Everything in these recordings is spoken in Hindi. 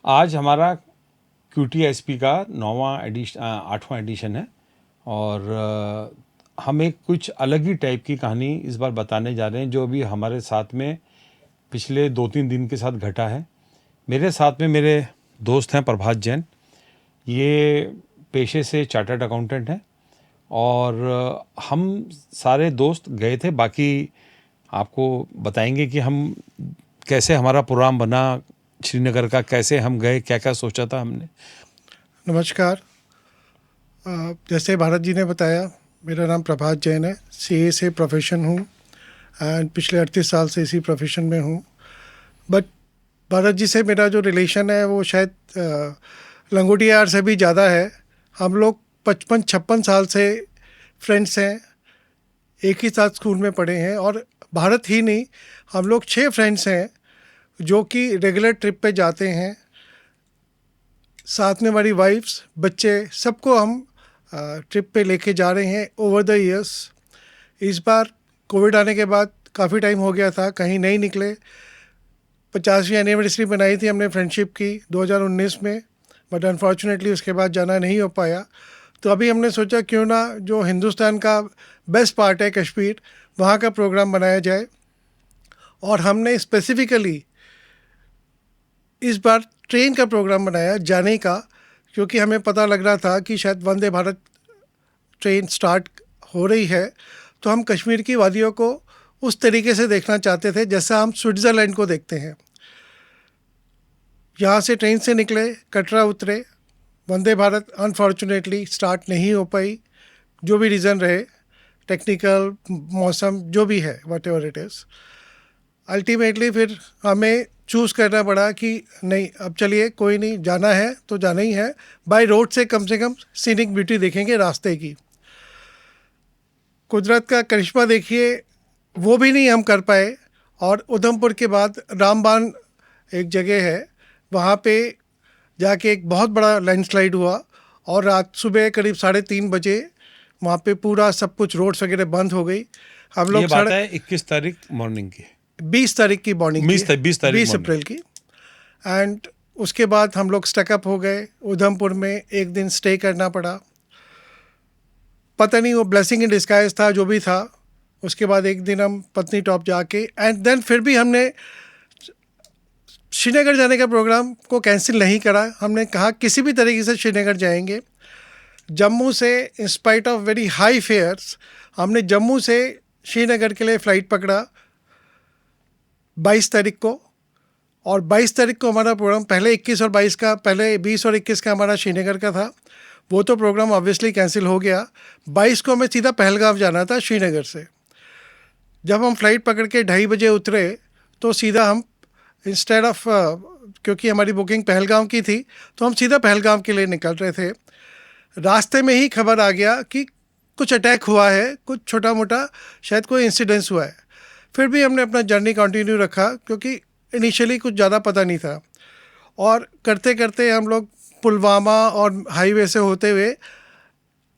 आज हमारा QTSP का 8वां एडिशन है और हम एक कुछ अलग ही टाइप की कहानी इस बार बताने जा रहे हैं जो अभी हमारे साथ में पिछले 2-3 दिन के साथ घटा है। मेरे साथ में मेरे दोस्त हैं प्रभात जैन, ये पेशे से चार्टर्ड अकाउंटेंट हैं और हम सारे दोस्त गए थे। बाकी आपको बताएंगे कि हम कैसे हमारा प्रोग्राम बना श्रीनगर का, कैसे हम गए, क्या क्या सोचा था हमने। नमस्कार। जैसे भारत जी ने बताया, मेरा नाम प्रभात जैन है। CA से प्रोफेशन हूँ एंड पिछले 38 साल से इसी प्रोफेशन में हूँ। बट भारत जी से मेरा जो रिलेशन है वो शायद लंगोटिया यार से भी ज़्यादा है। हम लोग 55-56 साल से फ्रेंड्स हैं, एक ही साथ स्कूल में पढ़े हैं। और भारत ही नहीं, हम लोग 6 फ्रेंड्स हैं जो कि रेगुलर ट्रिप पे जाते हैं। साथ में हमारी वाइफ्स, बच्चे, सबको हम ट्रिप पे लेके जा रहे हैं ओवर द ईयर्स। इस बार कोविड आने के बाद काफ़ी टाइम हो गया था, कहीं नहीं निकले। 50वीं एनिवर्सरी बनाई थी हमने फ्रेंडशिप की 2019 में, बट अनफॉर्चुनेटली उसके बाद जाना नहीं हो पाया। तो अभी हमने सोचा क्यों ना जो हिंदुस्तान का बेस्ट पार्ट है कश्मीर, वहाँ का प्रोग्राम बनाया जाए। और हमने स्पेसिफिकली इस बार ट्रेन का प्रोग्राम बनाया जाने का, क्योंकि हमें पता लग रहा था कि शायद वंदे भारत ट्रेन स्टार्ट हो रही है। तो हम कश्मीर की वादियों को उस तरीके से देखना चाहते थे जैसा हम स्विट्ज़रलैंड को देखते हैं। यहाँ से ट्रेन से निकले, कटरा उतरे। वंदे भारत अनफॉर्चुनेटली स्टार्ट नहीं हो पाई, जो भी रीज़न रहे, टेक्निकल, मौसम, जो भी है, what ever it is. Ultimately फिर हमें चूज़ करना पड़ा कि नहीं, अब चलिए कोई नहीं, जाना है तो जाना ही है। बाय रोड से कम सीनिक ब्यूटी देखेंगे रास्ते की। कुदरत का करिश्मा देखिए, वो भी नहीं हम कर पाए। और उधमपुर के बाद रामबान एक जगह है, वहाँ पे जाके एक बहुत बड़ा लैंडस्लाइड हुआ और रात सुबह करीब 3:30 बजे वहाँ पे पूरा सब कुछ, रोड्स वगैरह बंद हो गई। हम लोग ये बात है 21 तारीख मॉर्निंग की, 20 तारीख की मॉर्निंग की, 20 तारीख 20 अप्रैल की। एंड उसके बाद हम लोग स्टकअप हो गए उधमपुर में, एक दिन स्टे करना पड़ा। पता नहीं वो ब्लेसिंग इन डिस्गाइज था, जो भी था। उसके बाद एक दिन हम पत्नी टॉप जाके, एंड देन फिर भी हमने श्रीनगर जाने का प्रोग्राम को कैंसिल नहीं करा। हमने कहा किसी भी तरीके से श्रीनगर जाएंगे। जम्मू से, in spite of very high fares, हमने जम्मू से श्रीनगर के लिए फ़्लाइट पकड़ा 22 तारीख को। और 22 तारीख को हमारा प्रोग्राम, पहले 21 और 22 का, पहले 20 और 21 का हमारा श्रीनगर का था, वो तो प्रोग्राम ऑब्वियसली कैंसिल हो गया। 22 को हमें सीधा पहलगाम जाना था श्रीनगर से। जब हम फ्लाइट पकड़ के 2:30 बजे उतरे तो सीधा हम, इंस्टेड ऑफ, क्योंकि हमारी बुकिंग पहलगाम की थी, तो हम सीधा पहलगाम के लिए निकल रहे थे। रास्ते में ही खबर आ गया कि कुछ अटैक हुआ है, कुछ छोटा मोटा शायद कोई इंसिडेंस हुआ है। फिर भी हमने अपना जर्नी कंटिन्यू रखा, क्योंकि इनिशियली कुछ ज़्यादा पता नहीं था। और करते करते हम लोग पुलवामा और हाईवे से होते हुए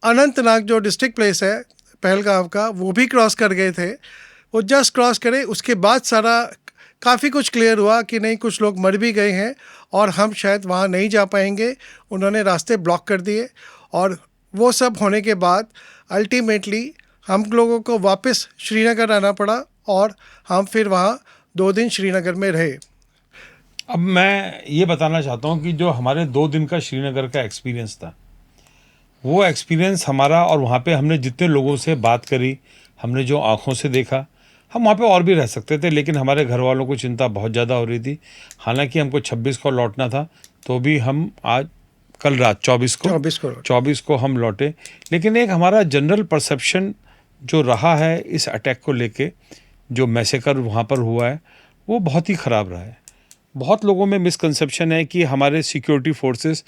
अनंतनाग, जो डिस्ट्रिक्ट प्लेस है पहलगाम का, वो भी क्रॉस कर गए थे। वो जस्ट क्रॉस करे, उसके बाद सारा काफ़ी कुछ क्लियर हुआ कि नहीं, कुछ लोग मर भी गए हैं और हम शायद वहाँ नहीं जा पाएंगे। उन्होंने रास्ते ब्लॉक कर दिए। और वो सब होने के बाद अल्टीमेटली हम लोगों को वापस श्रीनगर आना पड़ा और हम फिर वहाँ 2 दिन श्रीनगर में रहे। अब मैं ये बताना चाहता हूँ कि जो हमारे 2 दिन का श्रीनगर का एक्सपीरियंस था, वो एक्सपीरियंस हमारा, और वहाँ पे हमने जितने लोगों से बात करी, हमने जो आँखों से देखा, हम वहाँ पे और भी रह सकते थे, लेकिन हमारे घर वालों को चिंता बहुत ज़्यादा हो रही थी। हालांकि हमको 26 को लौटना था, तो भी हम आज, कल रात 24 को हम लौटे। लेकिन एक हमारा जनरल परसेप्शन जो रहा है इस अटैक को लेके, जो मैसेकर वहाँ पर हुआ है, वो बहुत ही ख़राब रहा है। बहुत लोगों में मिसकंसेप्शन है कि हमारे सिक्योरिटी फोर्सेस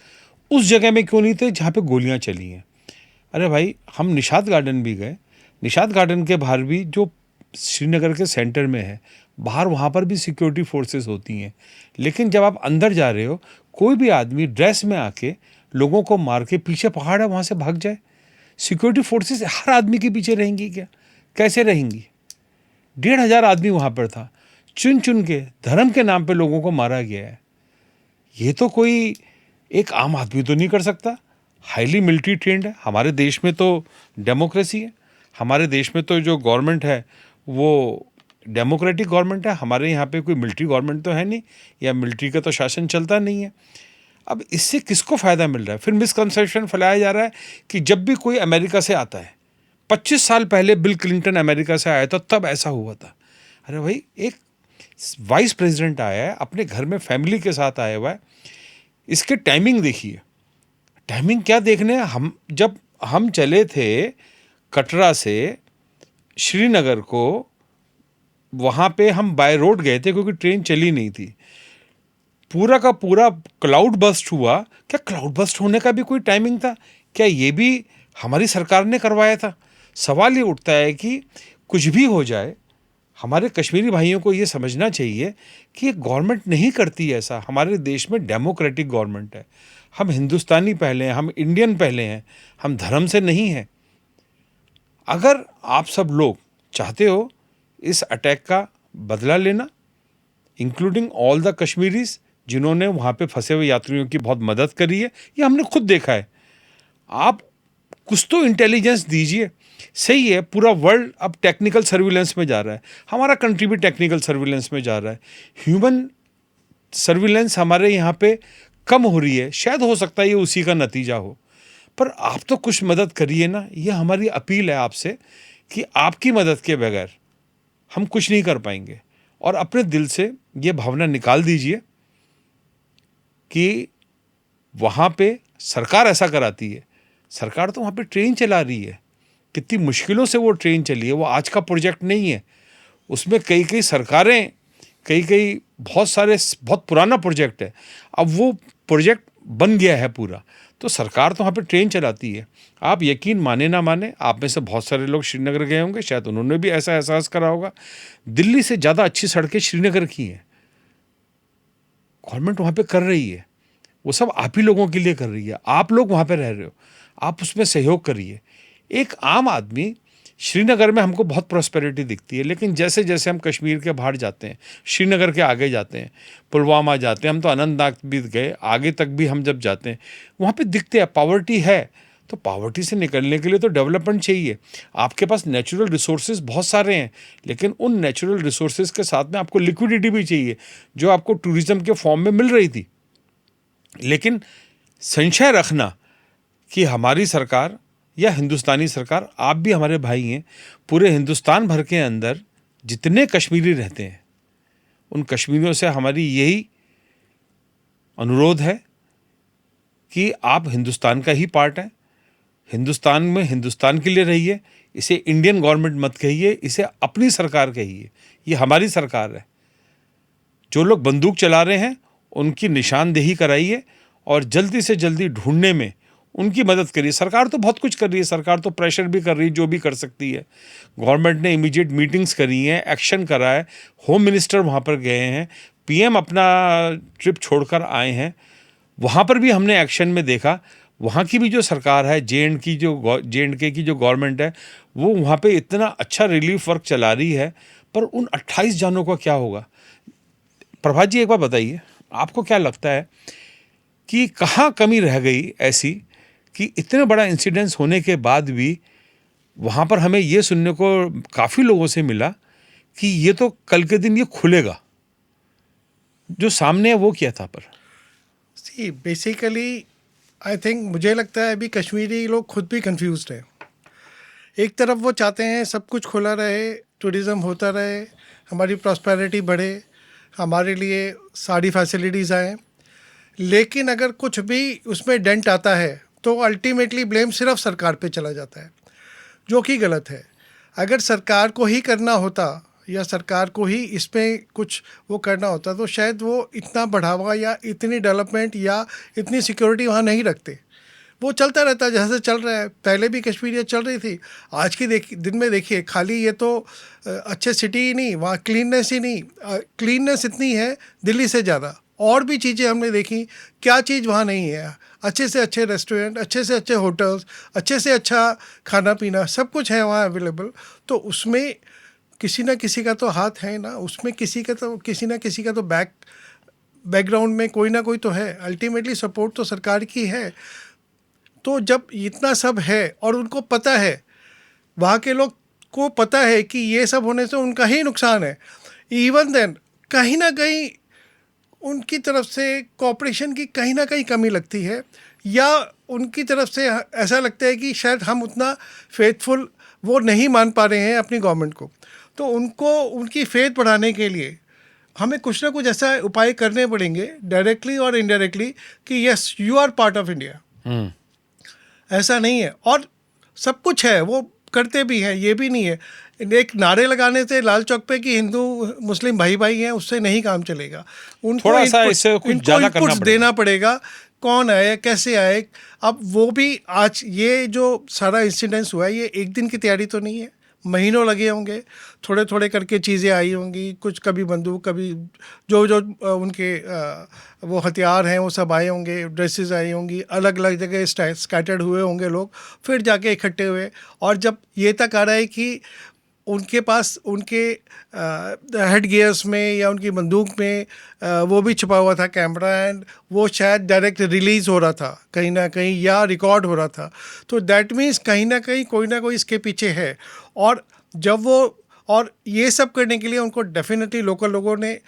उस जगह में क्यों नहीं थे जहाँ पे गोलियाँ चली हैं। अरे भाई, हम निशात गार्डन भी गए। निशात गार्डन के बाहर भी, जो श्रीनगर के सेंटर में है, बाहर वहाँ पर भी सिक्योरिटी फोर्सेस होती हैं। लेकिन जब आप अंदर जा रहे हो, कोई भी आदमी ड्रेस में आके लोगों को मार के, पीछे पहाड़ है वहाँ से भाग जाए, सिक्योरिटी फोर्सेस हर आदमी के पीछे रहेंगी क्या? कैसे रहेंगी? 1,500 आदमी वहाँ पर था। चुन चुन के धर्म के नाम पे लोगों को मारा गया है। ये तो कोई एक आम आदमी तो नहीं कर सकता। हाईली मिलिट्री ट्रेंड है। हमारे देश में तो डेमोक्रेसी है, हमारे देश में तो जो गवर्नमेंट है वो डेमोक्रेटिक गवर्नमेंट है। हमारे यहाँ पे कोई मिलिट्री गवर्नमेंट तो है नहीं, या मिलिट्री का तो शासन चलता नहीं है। अब इससे किसको फ़ायदा मिल रहा है? फिर मिसकंसेप्शन फैलाया जा रहा है कि जब भी कोई अमेरिका से आता है, 25 साल पहले बिल क्लिंटन अमेरिका से आया था तब ऐसा हुआ था। अरे भाई, एक वाइस प्रेसिडेंट आया है, अपने घर में फैमिली के साथ आया हुआ है, इसके टाइमिंग देखिए। टाइमिंग क्या देखने, जब हम चले थे कटरा से श्रीनगर को, वहाँ पे हम बाय रोड गए थे क्योंकि ट्रेन चली नहीं थी। पूरा का पूरा क्लाउड बस्ट हुआ। क्या क्लाउड बस्ट होने का भी कोई टाइमिंग था? क्या ये भी हमारी सरकार ने करवाया था? सवाल ये उठता है कि कुछ भी हो जाए, हमारे कश्मीरी भाइयों को ये समझना चाहिए कि ये गवर्नमेंट नहीं करती ऐसा। हमारे देश में डेमोक्रेटिक गवर्नमेंट है। हम हिंदुस्तानी पहले हैं, हम इंडियन पहले हैं, हम धर्म से नहीं हैं। अगर आप सब लोग चाहते हो इस अटैक का बदला लेना, इंक्लूडिंग ऑल द कश्मीरीज जिन्होंने वहाँ पे फंसे हुए यात्रियों की बहुत मदद करी है, ये हमने खुद देखा है। आप कुछ तो इंटेलिजेंस दीजिए। सही है, पूरा वर्ल्ड अब टेक्निकल सर्विलेंस में जा रहा है, हमारा कंट्री भी टेक्निकल सर्विलेंस में जा रहा है। ह्यूमन सर्विलेंस हमारे यहाँ पे कम हो रही है, शायद हो सकता है ये उसी का नतीजा हो। पर आप तो कुछ मदद करिए ना, ये हमारी अपील है आपसे कि आपकी मदद के बगैर हम कुछ नहीं कर पाएंगे। और अपने दिल से ये भावना निकाल दीजिए कि वहाँ पे सरकार ऐसा कराती है। सरकार तो वहाँ पे ट्रेन चला रही है, कितनी मुश्किलों से वो ट्रेन चली है। वो आज का प्रोजेक्ट नहीं है, उसमें कई कई सरकारें, कई बहुत पुराना प्रोजेक्ट है। अब वो प्रोजेक्ट बन गया है पूरा, तो सरकार तो वहाँ पे ट्रेन चलाती है। आप यकीन माने ना माने, आप में से बहुत सारे लोग श्रीनगर गए होंगे, शायद उन्होंने भी ऐसा एहसास करा होगा। दिल्ली से ज़्यादा अच्छी सड़कें श्रीनगर की हैं। गवर्नमेंट वहाँ पे कर रही है, वो सब आप ही लोगों के लिए कर रही है। आप लोग वहाँ पे रह रहे हो, आप उसमें सहयोग करिए। एक आम आदमी, श्रीनगर में हमको बहुत प्रॉस्पेरिटी दिखती है, लेकिन जैसे जैसे हम कश्मीर के बाहर जाते हैं, श्रीनगर के आगे जाते हैं, पुलवामा जाते हैं, हम तो अनंतनाग भी गए, आगे तक भी हम जब जाते हैं, वहाँ पे दिखते हैं पॉवर्टी है। तो पॉवर्टी से निकलने के लिए तो डेवलपमेंट चाहिए। आपके पास नेचुरल रिसोर्सेज बहुत सारे हैं, लेकिन उन नेचुरल रिसोर्सेज के साथ में आपको लिक्विडिटी भी चाहिए, जो आपको टूरिज्म के फॉर्म में मिल रही थी। लेकिन संशय रखना कि हमारी सरकार या हिंदुस्तानी सरकार, आप भी हमारे भाई हैं, पूरे हिंदुस्तान भर के अंदर जितने कश्मीरी रहते हैं, उन कश्मीरियों से हमारी यही अनुरोध है कि आप हिंदुस्तान का ही पार्ट हैं। हिंदुस्तान में हिंदुस्तान के लिए रहिए। इसे इंडियन गवर्नमेंट मत कहिए, इसे अपनी सरकार कहिए। ये हमारी सरकार है। जो लोग बंदूक चला रहे हैं उनकी निशानदेही कराइए और जल्दी से जल्दी ढूंढने में उनकी मदद करिए। सरकार तो बहुत कुछ कर रही है, सरकार तो प्रेशर भी कर रही है, जो भी कर सकती है। गवर्नमेंट ने इमीडिएट मीटिंग्स करी हैं, एक्शन करा है, होम मिनिस्टर वहाँ पर गए हैं, पीएम अपना ट्रिप छोड़कर आए हैं, वहाँ पर भी हमने एक्शन में देखा। वहाँ की भी जो सरकार है, जे.एंड.के की जो गवर्नमेंट है, वो वहाँ पे इतना अच्छा रिलीफ वर्क चला रही है। पर उन 28 जानों का क्या होगा? प्रभात जी, एक बार बताइए, आपको क्या लगता है कि कहाँ कमी रह गई ऐसी कि इतने बड़ा इंसिडेंस होने के बाद भी वहाँ पर हमें ये सुनने को काफ़ी लोगों से मिला कि ये तो कल के दिन ये खुलेगा। जो सामने है वो क्या था? पर सी बेसिकली आई थिंक, मुझे लगता है अभी कश्मीरी लोग खुद भी कंफ्यूज्ड हैं। एक तरफ वो चाहते हैं सब कुछ खुला रहे, टूरिज़्म होता रहे, हमारी प्रॉस्पेरिटी बढ़े, हमारे लिए सारी फैसिलिटीज़ आएँ, लेकिन अगर कुछ भी उसमें डेंट आता है तो अल्टीमेटली ब्लेम सिर्फ सरकार पे चला जाता है, जो कि गलत है। अगर सरकार को ही करना होता या सरकार को ही इसमें कुछ वो करना होता तो शायद वो इतना बढ़ावा या इतनी डेवलपमेंट या इतनी सिक्योरिटी वहाँ नहीं रखते। वो चलता रहता जैसे चल रहा है। पहले भी कश्मीरियत चल रही थी। आज के दिन में देखिए, खाली ये तो अच्छे सिटी ही नहीं, वहाँ क्लीननेस ही नहीं, क्लीननेस इतनी है दिल्ली से ज़्यादा। और भी चीज़ें हमने देखी, क्या चीज़ वहाँ नहीं है। अच्छे से अच्छे रेस्टोरेंट, अच्छे से अच्छे होटल्स, अच्छे से अच्छा खाना पीना, सब कुछ है वहाँ अवेलेबल। तो उसमें किसी ना किसी का तो हाथ है ना, उसमें किसी ना किसी का तो बैकग्राउंड में कोई ना कोई तो है, अल्टीमेटली सपोर्ट तो सरकार की है। तो जब इतना सब है और उनको पता है, वहाँ के लोग को पता है कि ये सब होने से उनका ही नुकसान है, इवन देन कहीं ना कहीं उनकी तरफ से कोऑपरेशन की कहीं ना कहीं कमी लगती है, या उनकी तरफ से ऐसा लगता है कि शायद हम उतना फेथफुल वो नहीं मान पा रहे हैं अपनी गवर्नमेंट को। तो उनको उनकी फेथ बढ़ाने के लिए हमें कुछ ना कुछ ऐसा उपाय करने पड़ेंगे, डायरेक्टली और इनडायरेक्टली, कि yes you are part of India. ऐसा नहीं है, और सब कुछ है, वो करते भी हैं, ये भी नहीं है। एक नारे लगाने से लाल चौक पे कि हिंदू मुस्लिम भाई भाई हैं, उससे नहीं काम चलेगा। उनको थोड़ा सा इससे कुछ इनको ज्यादा करना इनपुट्स पड़ेगा। देना पड़ेगा, कौन आए, कैसे आए। अब वो भी आज ये जो सारा इंसिडेंस हुआ है, ये एक दिन की तैयारी तो नहीं है, महीनों लगे होंगे, थोड़े थोड़े करके चीज़ें आई होंगी, कुछ कभी बंदूक, कभी जो जो उनके वो हथियार हैं वो सब आए होंगे, ड्रेसेस आई होंगी, अलग अलग जगह स्कैटर्ड हुए होंगे लोग, फिर जाके इकट्ठे हुए। और जब ये तक आ रहा है कि उनके पास उनके हेड गियर्स में या उनकी बंदूक में वो भी छुपा हुआ था कैमरा, एंड वो शायद डायरेक्ट रिलीज़ हो रहा था कहीं ना कहीं, या रिकॉर्ड हो रहा था। तो दैट मीन्स कहीं ना कहीं कोई ना कोई इसके पीछे है। और जब वो, और ये सब करने के लिए उनको डेफिनेटली लोकल लोगों ने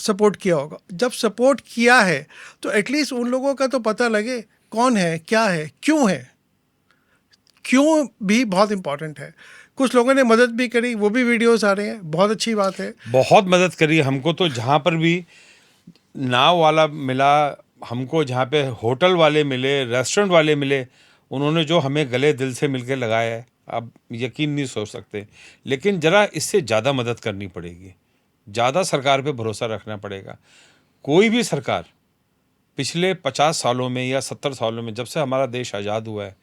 सपोर्ट किया होगा। जब सपोर्ट किया है तो एटलीस्ट उन लोगों का तो पता लगे कौन है, क्या है, क्यों है। क्यों भी बहुत इम्पॉर्टेंट है। कुछ लोगों ने मदद भी करी, वो भी वीडियोस आ रहे हैं, बहुत अच्छी बात है। बहुत मदद करी हमको, तो जहाँ पर भी नाव वाला मिला हमको, जहाँ पे होटल वाले मिले, रेस्टोरेंट वाले मिले, उन्होंने जो हमें गले दिल से मिलके लगाया है, आप यकीन नहीं सोच सकते। लेकिन ज़रा इससे ज़्यादा मदद करनी पड़ेगी, ज़्यादा सरकार पे भरोसा रखना पड़ेगा। कोई भी सरकार पिछले 50 सालों में या 70 सालों में, जब से हमारा देश आज़ाद हुआ है,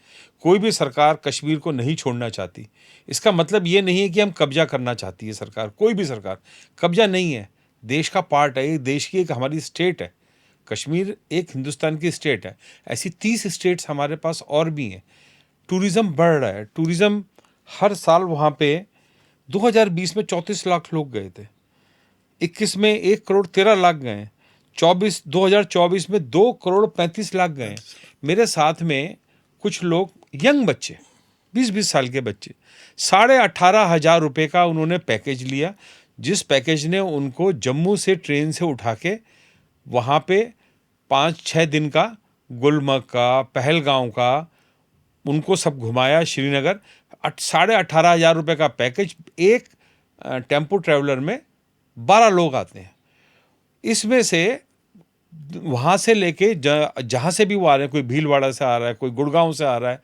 कोई भी सरकार कश्मीर को नहीं छोड़ना चाहती। इसका मतलब ये नहीं है कि हम कब्जा करना चाहती है सरकार, कोई भी सरकार कब्जा नहीं है, देश का पार्ट है, देश की एक हमारी स्टेट है। कश्मीर एक हिंदुस्तान की स्टेट है। ऐसी 30 स्टेट्स हमारे पास और भी हैं। टूरिज़्म बढ़ रहा है, टूरिज़्म हर साल वहाँ पे 2020 में 34 लाख लोग गए थे, 21 में 1 करोड़ 13 लाख गए, 2024 में 2 करोड़ 35 लाख गए। मेरे साथ में कुछ लोग, यंग बच्चे, 20-20 साल के बच्चे, 18,500 रुपये का उन्होंने पैकेज लिया, जिस पैकेज ने उनको जम्मू से ट्रेन से उठा के वहाँ पे 5-6 दिन का गुलमर्ग का, पहलगांव का, उनको सब घुमाया, श्रीनगर। 18,500 रुपये का पैकेज, एक टेम्पो ट्रैवलर में 12 लोग आते हैं। इसमें से वहाँ से लेके जहाँ से भी वो आ रहे हैं, कोई भीलवाड़ा से आ रहा है, कोई गुड़गांव से आ रहा है,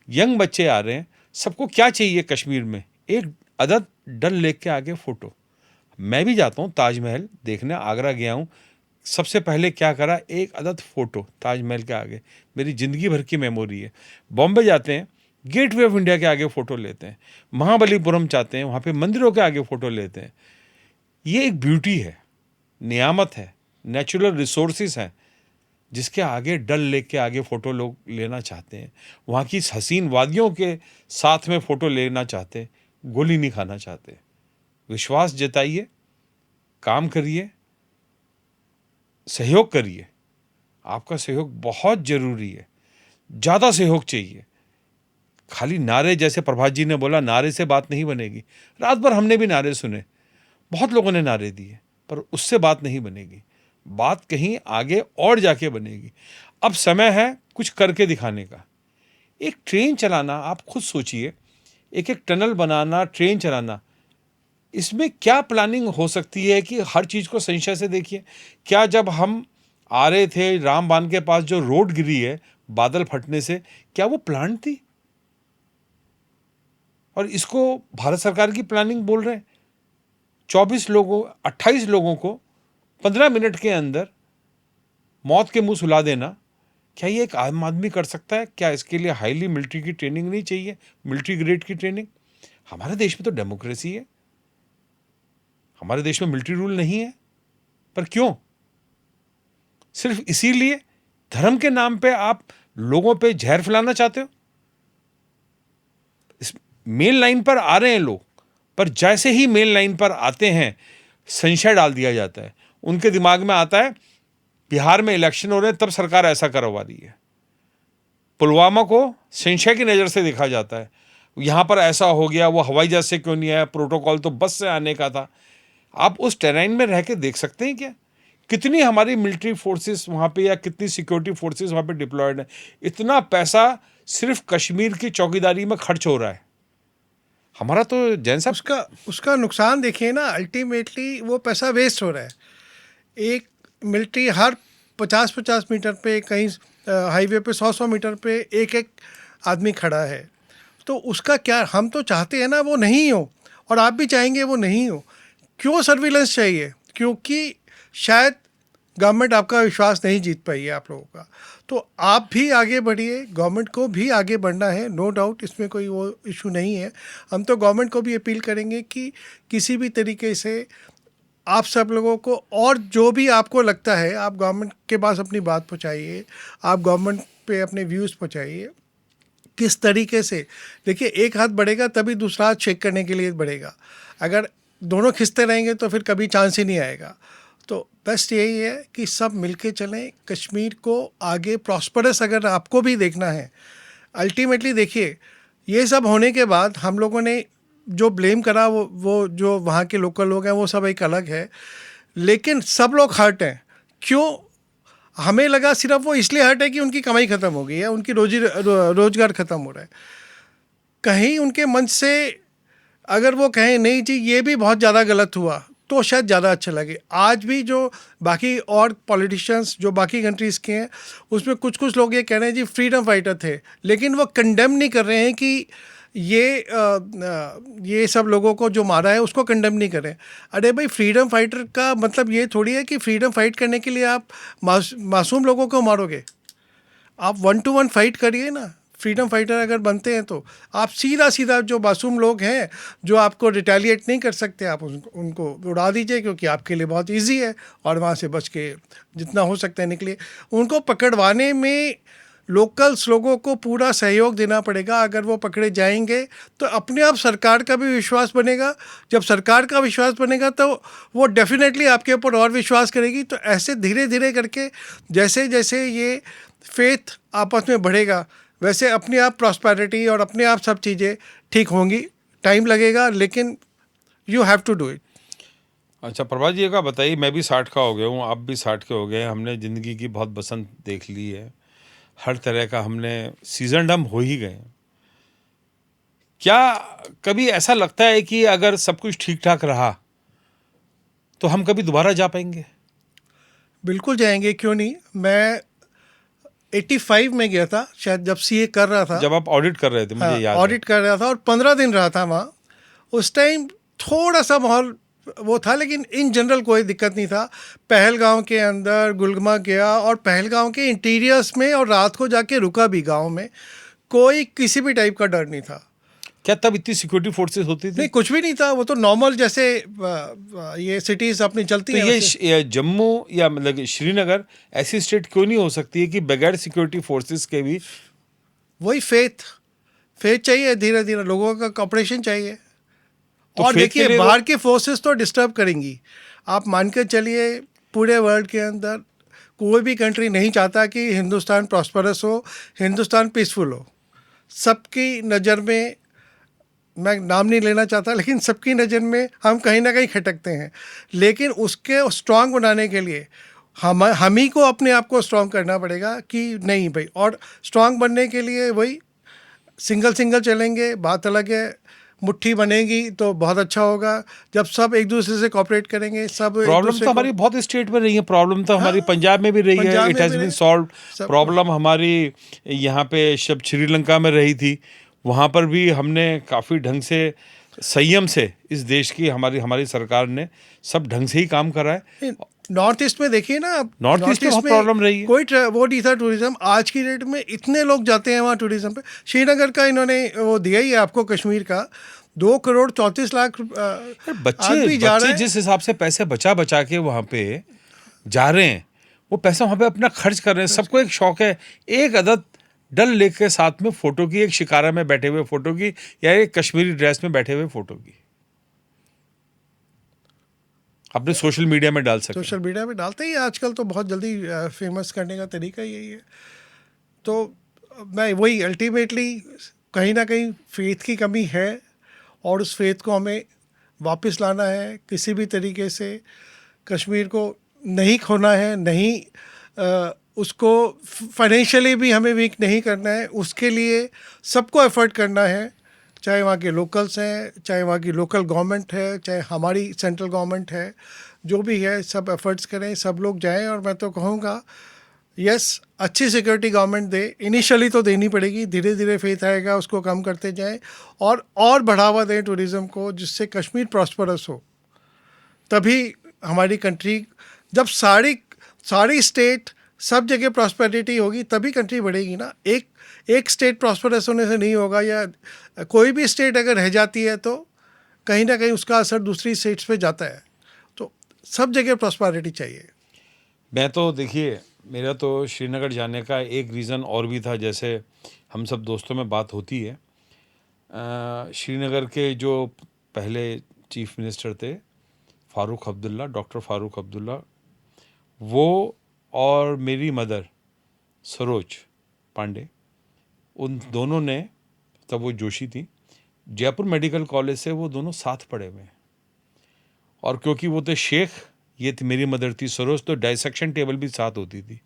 यंग बच्चे आ रहे हैं। सबको क्या चाहिए कश्मीर में? एक अदद डल लेक के आगे फ़ोटो। मैं भी जाता हूँ ताजमहल देखने, आगरा गया हूँ, सबसे पहले क्या करा, एक अदद फ़ोटो ताजमहल के आगे, मेरी ज़िंदगी भर की मेमोरी है। बॉम्बे जाते हैं, गेटवे ऑफ इंडिया के आगे फ़ोटो लेते हैं। महाबलीपुरम जाते हैं, वहाँ पे मंदिरों के आगे फ़ोटो लेते हैं। ये एक ब्यूटी है, नियामत है, नेचुरल रिसोर्सेज हैं, जिसके आगे डल लेक के आगे फ़ोटो लोग लेना चाहते हैं। वहाँ की हसीन वादियों के साथ में फ़ोटो लेना चाहते हैं, गोली नहीं खाना चाहते। विश्वास जताइए, काम करिए, सहयोग करिए। आपका सहयोग बहुत ज़रूरी है, ज़्यादा सहयोग चाहिए। खाली नारे, जैसे प्रभात जी ने बोला, नारे से बात नहीं बनेगी। रात भर हमने भी नारे सुने, बहुत लोगों ने नारे दिए, पर उससे बात नहीं बनेगी। बात कहीं आगे और जाके बनेगी। अब समय है कुछ करके दिखाने का। एक ट्रेन चलाना, आप खुद सोचिए, एक एक टनल बनाना, ट्रेन चलाना, इसमें क्या प्लानिंग हो सकती है कि हर चीज़ को संशय से देखिए। क्या जब हम आ रहे थे रामबान के पास जो रोड गिरी है बादल फटने से, क्या वो प्लान थी? और इसको भारत सरकार की प्लानिंग बोल रहे हैं। 28 लोगों को 15 मिनट के अंदर मौत के मुंह सुला देना, क्या ये एक आम आदमी कर सकता है? क्या इसके लिए हाईली मिलिट्री की ट्रेनिंग नहीं चाहिए, मिलिट्री ग्रेड की ट्रेनिंग? हमारे देश में तो डेमोक्रेसी है, हमारे देश में मिलिट्री रूल नहीं है। पर क्यों? सिर्फ इसीलिए धर्म के नाम पे आप लोगों पे जहर फैलाना चाहते हो? इस मेन लाइन पर आ रहे हैं लोग, पर जैसे ही मेन लाइन पर आते हैं संशय डाल दिया जाता है। उनके दिमाग में आता है बिहार में इलेक्शन हो रहे हैं तब सरकार ऐसा करवा रही है। पुलवामा को संशय की नज़र से देखा जाता है, यहाँ पर ऐसा हो गया, वो हवाई जहाज से क्यों नहीं आया, प्रोटोकॉल तो बस से आने का था। आप उस टेरेन में रह के देख सकते हैं क्या कितनी हमारी मिलिट्री फोर्सेस वहाँ पे या कितनी सिक्योरिटी फोर्सेस वहाँ पे डिप्लॉयड है। इतना पैसा सिर्फ कश्मीर की चौकीदारी में खर्च हो रहा है हमारा। तो जैन साहब उसका उसका नुकसान देखिए ना, अल्टीमेटली वो पैसा वेस्ट हो रहा है। एक मिलिट्री हर 50-50 मीटर पे, कहीं हाईवे पे 100-100 मीटर पे एक एक आदमी खड़ा है। तो उसका क्या, हम तो चाहते हैं ना वो नहीं हो, और आप भी चाहेंगे वो नहीं हो। क्यों सर्विलेंस चाहिए? क्योंकि शायद गवर्नमेंट आपका विश्वास नहीं जीत पाई है आप लोगों का। तो आप भी आगे बढ़िए, गवर्नमेंट को भी आगे बढ़ना है, नो डाउट, इसमें कोई वो इशू नहीं है। हम तो गवर्नमेंट को भी अपील करेंगे कि किसी भी तरीके से आप सब लोगों को, और जो भी आपको लगता है, आप गवर्नमेंट के पास अपनी बात पहुंचाइए, आप गवर्नमेंट पे अपने व्यूज़ पहुंचाइए। किस तरीके से, देखिए, एक हाथ बढ़ेगा तभी दूसरा हाथ चेक करने के लिए बढ़ेगा। अगर दोनों खिंचते रहेंगे तो फिर कभी चांस ही नहीं आएगा। तो बेस्ट यही है कि सब मिलके चलें, कश्मीर को आगे प्रॉस्परस अगर आपको भी देखना है। अल्टीमेटली देखिए, ये सब होने के बाद हम लोगों ने जो ब्लेम करा, वो जो वहाँ के लोकल लोग हैं वो सब एक अलग है, लेकिन सब लोग हर्ट हैं। क्यों? हमें लगा सिर्फ वो इसलिए हर्ट है कि उनकी कमाई ख़त्म हो गई है, उनकी रोज़गार ख़त्म हो रहा है। कहीं उनके मन से अगर वो कहें नहीं जी ये भी बहुत ज़्यादा गलत हुआ, तो शायद ज़्यादा अच्छा लगे। आज भी जो बाकी और पॉलिटिशियंस जो बाकी कंट्रीज़ के हैं, उसमें कुछ कुछ लोग ये कह रहे हैं जी फ्रीडम फाइटर थे, लेकिन वो कंडेम नहीं कर रहे हैं कि ये सब लोगों को जो मारा है उसको कंडेम नहीं करें। अरे भाई, फ्रीडम फाइटर का मतलब ये थोड़ी है कि फ्रीडम फाइट करने के लिए आप मासूम लोगों को मारोगे। आप 1 to 1 फाइट करिए ना। फ्रीडम फाइटर अगर बनते हैं तो आप सीधा सीधा जो मासूम लोग हैं, जो आपको रिटेलिएट नहीं कर सकते, आप उनको उड़ा दीजिए, क्योंकि आपके लिए बहुत इजी है, और वहाँ से बच के जितना हो सकता है निकलिए। उनको पकड़वाने में लोकल्स लोगों को पूरा सहयोग देना पड़ेगा। अगर वो पकड़े जाएंगे तो अपने आप सरकार का भी विश्वास बनेगा। जब सरकार का विश्वास बनेगा तो वो डेफिनेटली आपके ऊपर और विश्वास करेगी। तो ऐसे धीरे धीरे करके जैसे जैसे ये फेथ आपस में बढ़ेगा, वैसे अपने आप प्रॉस्पेरिटी और अपने आप सब चीज़ें ठीक होंगी। टाइम लगेगा, लेकिन you have to do it. अच्छा प्रभात जी का बताइए, मैं भी 60 का हो गया हूँ, आप भी 60 के हो गए हैं। हमने ज़िंदगी की बहुत बसंत देख ली है, हर तरह का हमने सीजन हम हो ही गए। क्या कभी ऐसा लगता है कि अगर सब कुछ ठीक ठाक रहा तो हम कभी दोबारा जा पाएंगे? बिल्कुल जाएंगे, क्यों नहीं। मैं 85 में गया था शायद, जब सीए कर रहा था। जब आप ऑडिट कर रहे थे, मुझे याद है। ऑडिट कर रहा था और 15 दिन रहा था वहाँ। उस टाइम थोड़ा सा माहौल वो था, लेकिन इन जनरल कोई दिक्कत नहीं था। पहलगांव के अंदर गुलगमा गया, और पहलगांव के इंटीरियर्स में, और रात को जाके रुका भी गांव में। कोई किसी भी टाइप का डर नहीं था। क्या तब इतनी सिक्योरिटी फोर्सेस होती थी? नहीं, कुछ भी नहीं था। वो तो नॉर्मल जैसे ये सिटीज़ अपनी चलती तो हैं वैसे। ये जम्मू या मतलब श्रीनगर ऐसी स्टेट क्यों नहीं हो सकती है कि बगैर सिक्योरिटी फोर्सेस के भी? वही फेथ चाहिए, धीरे धीरे लोगों का कॉपरेशन चाहिए। तो और faith के देखिए, लिए बाहर के फोर्सेस तो डिस्टर्ब करेंगी। आप मान के चलिए, पूरे वर्ल्ड के अंदर कोई भी कंट्री नहीं चाहता कि हिंदुस्तान प्रॉस्परस हो, हिंदुस्तान पीसफुल हो। सबकी नज़र में, मैं नाम नहीं लेना चाहता, लेकिन सबकी नज़र में हम कहीं ना कहीं खटकते हैं। लेकिन उसके स्ट्रांग बनाने के लिए हम ही को अपने आप को स्ट्रांग करना पड़ेगा कि नहीं भाई। और स्ट्रांग बनने के लिए वही सिंगल चलेंगे, बात अलग है। मुट्ठी बनेगी तो बहुत अच्छा होगा, जब सब एक दूसरे से कोऑपरेट करेंगे। सब एक प्रॉब्लम दूसरे तो को, हमारी बहुत स्टेट में रही है, प्रॉब्लम तो हमारी हाँ, पंजाब में भी रही है, पंजाब इट में हैज़ भी बीन रही, सॉल्व। सब प्रॉब्लम हमारी यहाँ पे जब श्रीलंका में रही थी, वहाँ पर भी हमने काफ़ी ढंग से संयम से, इस देश की हमारी सरकार ने सब ढंग से ही काम करा है। नॉर्थ ईस्ट में देखिए ना आप, नॉर्थ ईस्ट में बहुत प्रॉब्लम रही है। कोई वो नहीं था टूरिज्म। आज की डेट में इतने लोग जाते हैं वहाँ टूरिज्म पे। श्रीनगर का इन्होंने वो दिया ही है आपको, कश्मीर का 2 करोड़ 34 लाख यार आदमी जा रहे बच्चे हैं। जिस हिसाब से पैसे बचा बचा के वहाँ पे जा रहे हैं, वो पैसा वहाँ पे अपना खर्च कर रहे हैं। सबको एक शौक है एक अदद डल लेक के साथ में फोटो की, एक शिकारा में बैठे हुए फोटो की, या एक कश्मीरी ड्रेस में बैठे हुए फोटो की। अपने सोशल मीडिया में डाल सकते हैं। सोशल मीडिया में डालते ही आजकल तो बहुत जल्दी फेमस करने का तरीका यही है। तो मैं वही अल्टीमेटली कहीं ना कहीं फेथ की कमी है और उस फेथ को हमें वापस लाना है किसी भी तरीके से। कश्मीर को नहीं खोना है, नहीं उसको फाइनेंशियली भी हमें वीक नहीं करना है। उसके लिए सबको एफर्ट करना है, चाहे वहाँ के लोकल्स हैं, चाहे वहाँ की लोकल गवर्नमेंट है, चाहे हमारी सेंट्रल गवर्नमेंट है, जो भी है सब एफर्ट्स करें, सब लोग जाएं। और मैं तो कहूँगा यस, अच्छी सिक्योरिटी गवर्नमेंट दे, इनिशियली तो देनी पड़ेगी, धीरे धीरे फेथ आएगा, उसको कम करते जाएं और बढ़ावा दें टूरिज़्म को, जिससे कश्मीर प्रॉस्परस हो। तभी हमारी कंट्री, जब सारी सारी स्टेट सब जगह प्रॉस्पेरिटी होगी तभी कंट्री बढ़ेगी ना। एक स्टेट प्रॉस्परस होने से नहीं होगा, या कोई भी स्टेट अगर रह जाती है तो कहीं ना कहीं उसका असर दूसरी स्टेट्स पे जाता है। तो सब जगह प्रॉस्पेरिटी चाहिए। मैं तो देखिए, मेरा तो श्रीनगर जाने का एक रीज़न और भी था। जैसे हम सब दोस्तों में बात होती है, श्रीनगर के जो पहले चीफ मिनिस्टर थे फ़ारूक अब्दुल्ला, डॉक्टर फ़ारूक अब्दुल्ला, वो और मेरी मदर सरोज पांडे, उन दोनों ने, तब वो जोशी थी, जयपुर मेडिकल कॉलेज से वो दोनों साथ पढ़े हुए हैं। और क्योंकि वो थे शेख, ये थी मेरी मदर थी सरोज, तो डाइसेक्शन टेबल भी साथ होती थी।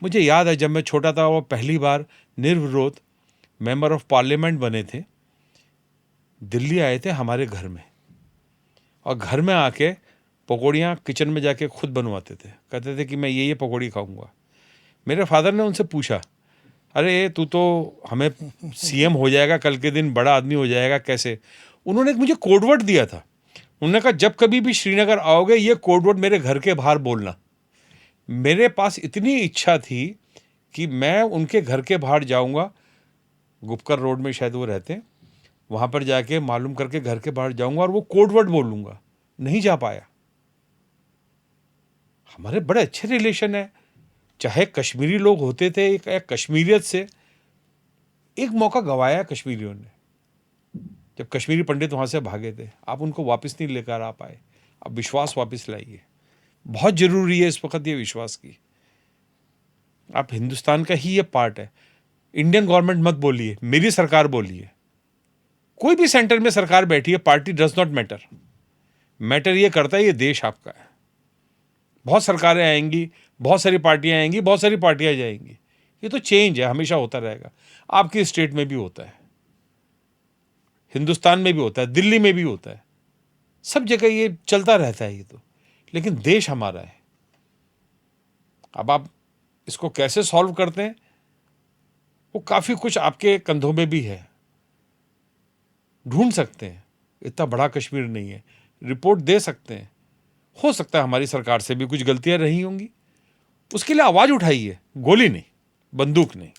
मुझे याद है जब मैं छोटा था, वो पहली बार निर्विरोध मेंबर ऑफ पार्लियामेंट बने थे, दिल्ली आए थे हमारे घर में, और घर में आके पकौड़ियाँ किचन में जाके खुद बनवाते थे। कहते थे कि मैं ये पकौड़ी खाऊंगा। मेरे फादर ने उनसे पूछा, अरे तू तो हमें सीएम हो जाएगा, कल के दिन बड़ा आदमी हो जाएगा, कैसे? उन्होंने मुझे कोडवर्ड दिया था। उन्होंने कहा जब कभी भी श्रीनगर आओगे ये कोडवर्ड मेरे घर के बाहर बोलना। मेरे पास इतनी इच्छा थी कि मैं उनके घर के बाहर जाऊंगा, गुपकर रोड में शायद वो रहते हैं, वहाँ पर जाके मालूम करके घर के बाहर जाऊंगा और वो कोडवर्ड बोलूँगा। नहीं जा पाया। हमारे बड़े अच्छे रिलेशन है, चाहे कश्मीरी लोग होते थे, एक कश्मीरियत से एक मौका गंवाया कश्मीरियों ने, जब कश्मीरी पंडित वहाँ से भागे थे। आप उनको वापस नहीं लेकर आ पाए। अब विश्वास वापस लाइए, बहुत ज़रूरी है इस वक्त ये विश्वास की। आप हिंदुस्तान का ही ये पार्ट है। इंडियन गवर्नमेंट मत बोलिए, मेरी सरकार बोलिए। कोई भी सेंटर में सरकार बैठी है, party does not matter. Matter ये करता है ये देश आपका है। बहुत सरकारें आएंगी, बहुत सारी पार्टियां आएंगी, बहुत सारी पार्टियां जाएंगी, ये तो चेंज है, हमेशा होता रहेगा। आपकी स्टेट में भी होता है, हिंदुस्तान में भी होता है, दिल्ली में भी होता है, सब जगह ये चलता रहता है ये तो। लेकिन देश हमारा है। अब आप इसको कैसे सॉल्व करते हैं, वो काफ़ी कुछ आपके कंधों में भी है। ढूंढ सकते हैं, इतना बड़ा कश्मीर नहीं है, रिपोर्ट दे सकते हैं। हो सकता है हमारी सरकार से भी कुछ गलतियां रही होंगी, उसके लिए आवाज़ उठाइए, गोली नहीं, बंदूक नहीं,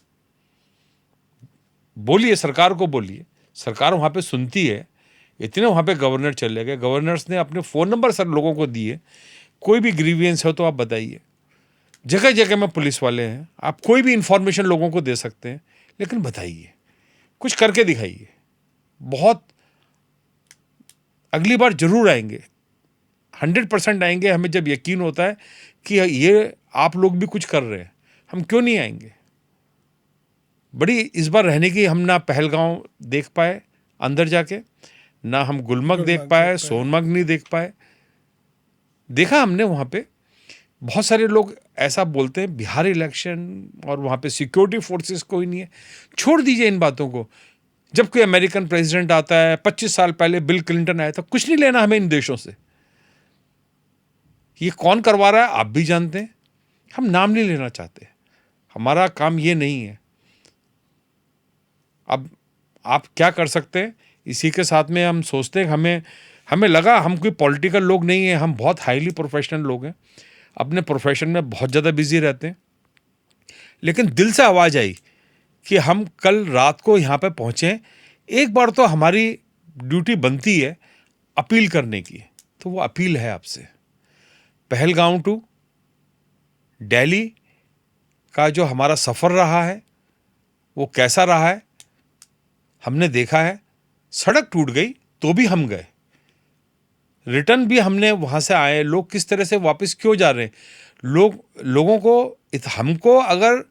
बोलिए, सरकार को बोलिए। सरकार वहाँ पे सुनती है। इतने वहाँ पे गवर्नर चले गए, गवर्नर्स ने अपने फ़ोन नंबर सर लोगों को दिए, कोई भी ग्रीवियंस हो तो आप बताइए। जगह जगह में पुलिस वाले हैं, आप कोई भी इंफॉर्मेशन लोगों को दे सकते हैं, लेकिन बताइए, कुछ करके दिखाइए। बहुत अगली बार जरूर आएंगे, 100% आएंगे। हमें जब यकीन होता है कि ये आप लोग भी कुछ कर रहे हैं, हम क्यों नहीं आएंगे। बड़ी इस बार रहने की, हम ना पहलगांव देख पाए अंदर जाके, ना हम गुलमर्ग देख पाए, सोनमर्ग नहीं देख पाए। देखा हमने वहाँ पे, बहुत सारे लोग ऐसा बोलते हैं बिहार इलेक्शन और वहाँ पे सिक्योरिटी फोर्सेस कोई नहीं है। छोड़ दीजिए इन बातों को। जब कोई अमेरिकन प्रेसिडेंट आता है, 25 साल पहले बिल क्लिंटन आया था, कुछ नहीं लेना हमें इन देशों से। ये कौन करवा रहा है आप भी जानते हैं, हम नाम नहीं लेना चाहते, हमारा काम ये नहीं है। अब आप क्या कर सकते हैं, इसी के साथ में हम सोचते हैं, हमें लगा हम कोई पॉलिटिकल लोग नहीं हैं, हम बहुत हाईली प्रोफेशनल लोग हैं, अपने प्रोफेशन में बहुत ज़्यादा बिजी रहते हैं। लेकिन दिल से आवाज़ आई कि हम कल रात को यहाँ पे पहुँचें, एक बार तो हमारी ड्यूटी बनती है अपील करने की। तो वो अपील है आपसे, पहलगांव टू दिल्ली का जो हमारा सफ़र रहा है वो कैसा रहा है, हमने देखा है। सड़क टूट गई तो भी हम गए, रिटर्न भी हमने वहाँ से आए, लोग किस तरह से वापस क्यों जा रहे हैं, लोगों को हमको अगर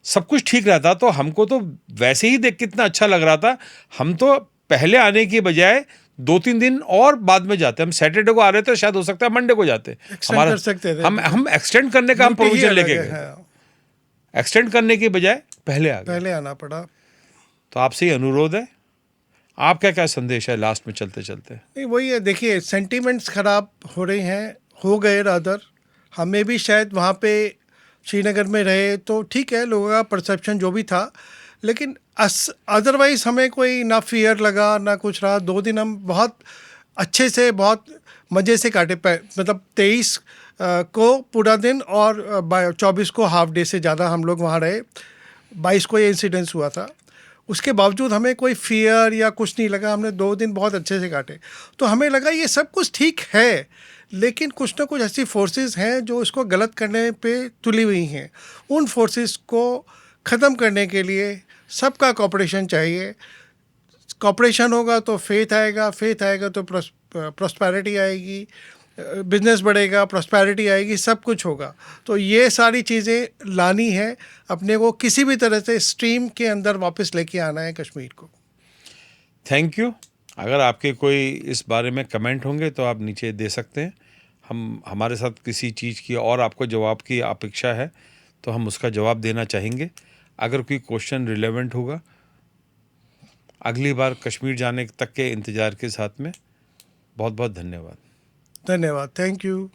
सब कुछ ठीक रहता तो हमको तो वैसे ही देख कितना अच्छा लग रहा था। हम तो पहले आने की बजाय 2-3 दिन और बाद में जाते। हम सैटरडे को आ रहे थे, शायद हो सकता है मंडे को जाते। एक्सटेंड कर सकते थे। हम एक्सटेंड करने का हम ड्यूटी ही प्रोविजन अलग लेके है, गए। हाँ। एक्सटेंड करने की बजाय पहले आ गए। पहले आना पड़ा। तो आपसे ये अनुरोध है, आपका क्या संदेश है लास्ट में चलते चलते? नहीं, वही है, देखिए सेंटीमेंट्स ख़राब हो रहे हैं, हो गए रादर। हमें भी शायद वहाँ पे श्रीनगर में रहे तो ठीक है, लोगों का परसेप्शन जो भी था, लेकिन अदरवाइज़ हमें कोई ना फियर लगा ना कुछ रहा। 2 दिन हम बहुत अच्छे से, बहुत मज़े से काटे। मतलब 23 को पूरा दिन और 24 को हाफ डे से ज़्यादा हम लोग वहाँ रहे। 22 को ये इंसिडेंस हुआ था। उसके बावजूद हमें कोई फियर या कुछ नहीं लगा। हमने 2 दिन बहुत अच्छे से काटे। तो हमें लगा ये सब कुछ ठीक है, लेकिन कुछ ना कुछ ऐसी फोर्सेस हैं जो इसको गलत करने पे तुली हुई हैं। उन फोर्सेस को ख़त्म करने के लिए सबका कोऑपरेशन चाहिए। कोऑपरेशन होगा तो फेथ आएगा, फेथ आएगा तो प्रॉस्पेरिटी आएगी, बिजनेस बढ़ेगा, प्रॉस्पेरिटी आएगी, सब कुछ होगा। तो ये सारी चीज़ें लानी है अपने को, किसी भी तरह से स्ट्रीम के अंदर वापस लेके आना है कश्मीर को। Thank you. अगर आपके कोई इस बारे में कमेंट होंगे तो आप नीचे दे सकते हैं। हमारे साथ किसी चीज़ की और आपको जवाब की अपेक्षा है तो हम उसका जवाब देना चाहेंगे। अगर कोई क्वेश्चन रिलेवेंट होगा, अगली बार कश्मीर जाने तक के इंतज़ार के साथ में बहुत बहुत धन्यवाद। धन्यवाद, थैंक यू।